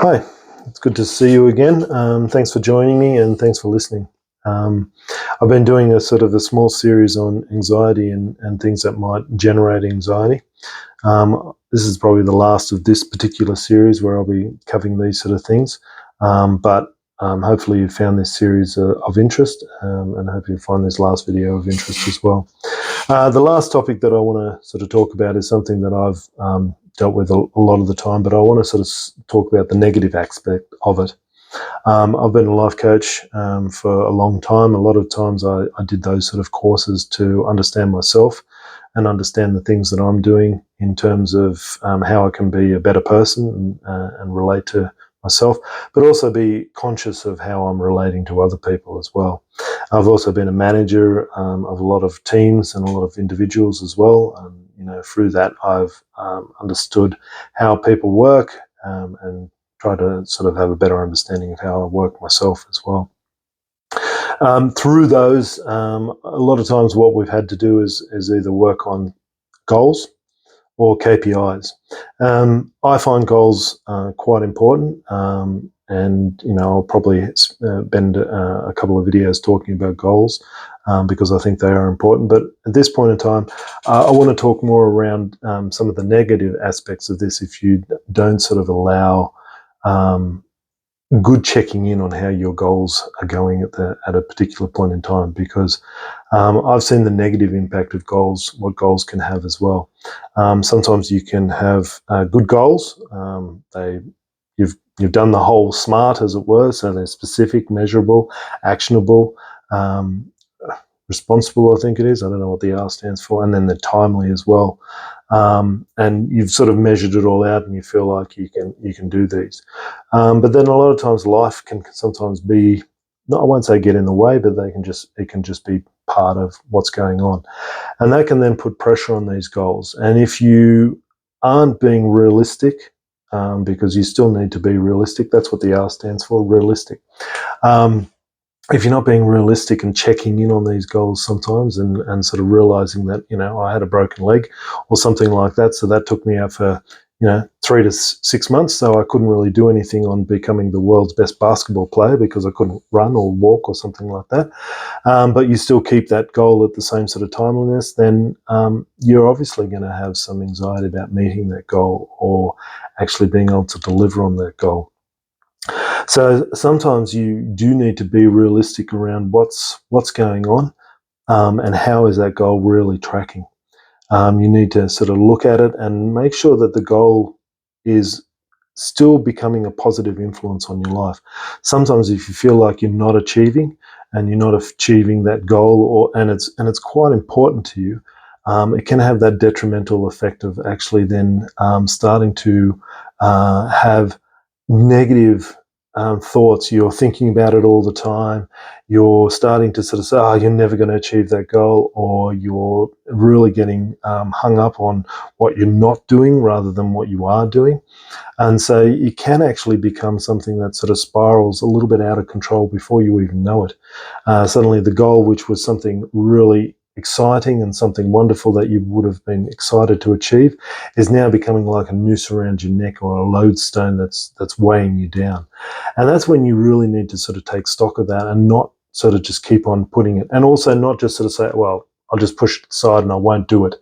Hi, it's good to see you again. Thanks for joining me and thanks for listening. Um, I've been doing a small series on anxiety and things that might generate anxiety. This is probably the last of this particular series where I'll be covering these sort of things. But hopefully you found this series of interest, and hope you find this last video of interest as well. The last topic that I want to sort of talk about is something that I've dealt with a lot of the time, but I want to sort of talk about the negative aspect of it. I've been a life coach for a long time. A lot of times I did those sort of courses to understand myself and understand the things that I'm doing in terms of how I can be a better person and relate to myself, but also be conscious of how I'm relating to other people as well. I've also been a manager of a lot of teams and a lot of individuals as well. Through that, I've understood how people work and try to sort of have a better understanding of how I work myself as well. Through those, a lot of times what we've had to do is either work on goals or KPIs. I find goals quite important, and I'll probably spend a couple of videos talking about goals because I think they are important. But at this point in time, I want to talk more around some of the negative aspects of this if you don't sort of allow good checking in on how your goals are going at a particular point in time, because I've seen the negative impact of goals, what goals can have as well. Sometimes you can have good goals. You've done the whole SMART, as it were, so they're specific, measurable, actionable, responsible, I think it is. I don't know what the R stands for, and then they're timely as well. And you've sort of measured it all out, and you feel like you can do these. But then a lot of times life can sometimes be, I won't say get in the way, but it can just be part of what's going on, and that can then put pressure on these goals. And if you aren't being realistic, because you still need to be realistic, that's what the R stands for, realistic. If you're not being realistic and checking in on these goals sometimes and sort of realizing that, I had a broken leg or something like that, so that took me out for, 3 to 6 months, so I couldn't really do anything on becoming the world's best basketball player because I couldn't run or walk or something like that. But you still keep that goal at the same sort of timeliness, then you're obviously going to have some anxiety about meeting that goal or actually being able to deliver on that goal. So sometimes you do need to be realistic around what's going on, and how is that goal really tracking. You need to sort of look at it and make sure that the goal is still becoming a positive influence on your life. Sometimes if you feel like you're not achieving and you're not achieving that goal, and it's quite important to you, it can have that detrimental effect of actually then starting to have negative thoughts. You're thinking about it all the time. You're starting to sort of say, you're never going to achieve that goal, or you're really getting hung up on what you're not doing rather than what you are doing. And so it can actually become something that sort of spirals a little bit out of control before you even know it. Suddenly the goal, which was something really exciting and something wonderful that you would have been excited to achieve, is now becoming like a noose around your neck or a lodestone that's weighing you down. And that's when you really need to sort of take stock of that and not sort of just keep on putting it, and also not just sort of say, well, I'll just push it aside and I won't do it,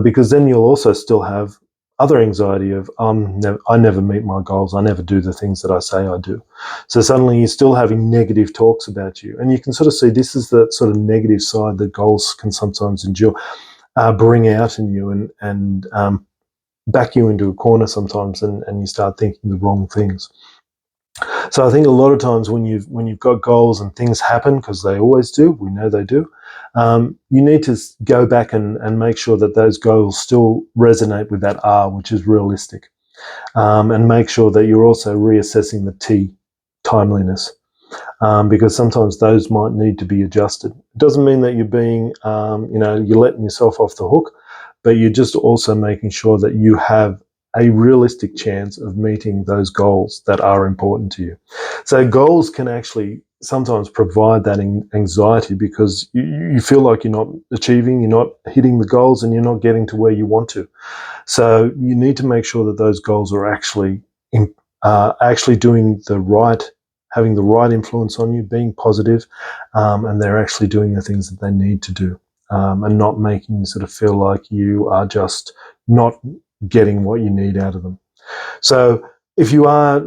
because then you'll also still have other anxiety of I never meet my goals, I never do the things that I say I do. So suddenly you're still having negative talks about you, and you can sort of see this is the sort of negative side that goals can sometimes bring out in you, and back you into a corner sometimes, and you start thinking the wrong things. So I think a lot of times when you've got goals and things happen, because they always do, we know they do, you need to go back and make sure that those goals still resonate with that R, which is realistic, and make sure that you're also reassessing the T, timeliness, because sometimes those might need to be adjusted. It doesn't mean that you're being, you're letting yourself off the hook, but you're just also making sure that you have a realistic chance of meeting those goals that are important to you. So goals can actually sometimes provide that anxiety because you feel like you're not achieving, you're not hitting the goals, and you're not getting to where you want to. So you need to make sure that those goals are actually actually doing the right, having the right influence on you, being positive, and they're actually doing the things that they need to do, and not making you sort of feel like you are just not getting what you need out of them. So if you are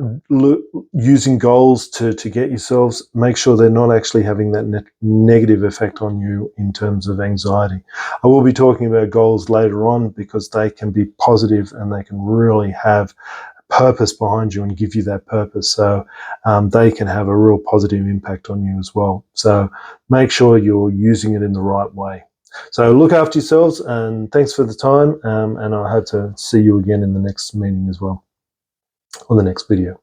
using goals to get yourselves, make sure they're not actually having that negative effect on you in terms of anxiety. I will be talking about goals later on because they can be positive and they can really have purpose behind you and give you that purpose. So they can have a real positive impact on you as well. So make sure you're using it in the right way. So look after yourselves, and thanks for the time. And I hope to see you again in the next meeting as well, or the next video.